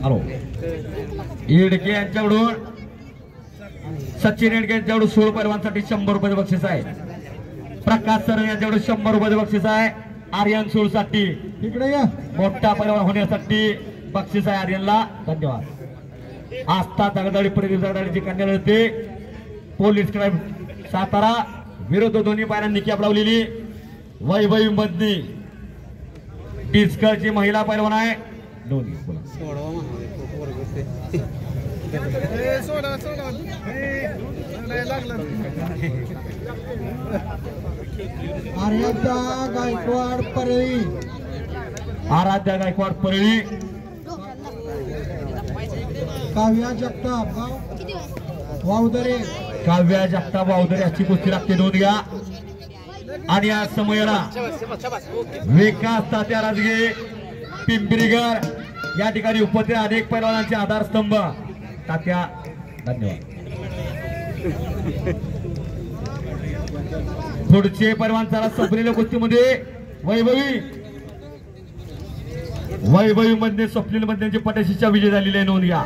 Hello Yedke यांच्याकडून सचिन येडके यांच्याकडून 16 पैलवानांसाठी 100 रुपये बक्षीस आहे। प्रकाश सर यांच्याकडून 100 रुपये बक्षीस आहे। आर्यन सोळसाठी इकडे या मोठा पैलवान होण्यासाठी बक्षीस आहे आर्यनला। धन्यवाद। आस्था दगडाळी प्रदीप दगडाळीची कन्या लढते पोलीस क्राईम सातारा विरुद्ध दोन्ही पायऱ्यांनी कॅप लावलेली वैभवी मदनी डिस्कची महिला पैलवान आहे। दोन्ही आराध्या गायकवाड परळी आराध्या गायकवाड परळी काव्या जगताप वावदरे काव्या जगताप वावदरे याची कुस्ती लागते। नोंद घ्या। आणि या समयाला विकास तात्या राजगे पिंपरीगर या ठिकाणी उपस्थित अनेक पैलवानांचे आधारस्तंभ तात्या। धन्यवाद। पुढचे पैलवान चला संपलेल्या कुस्तीमध्ये वैभवी मधने स्वप्नील मधने पटाशीच्या विजय झालेले आहे। नोंद घ्या।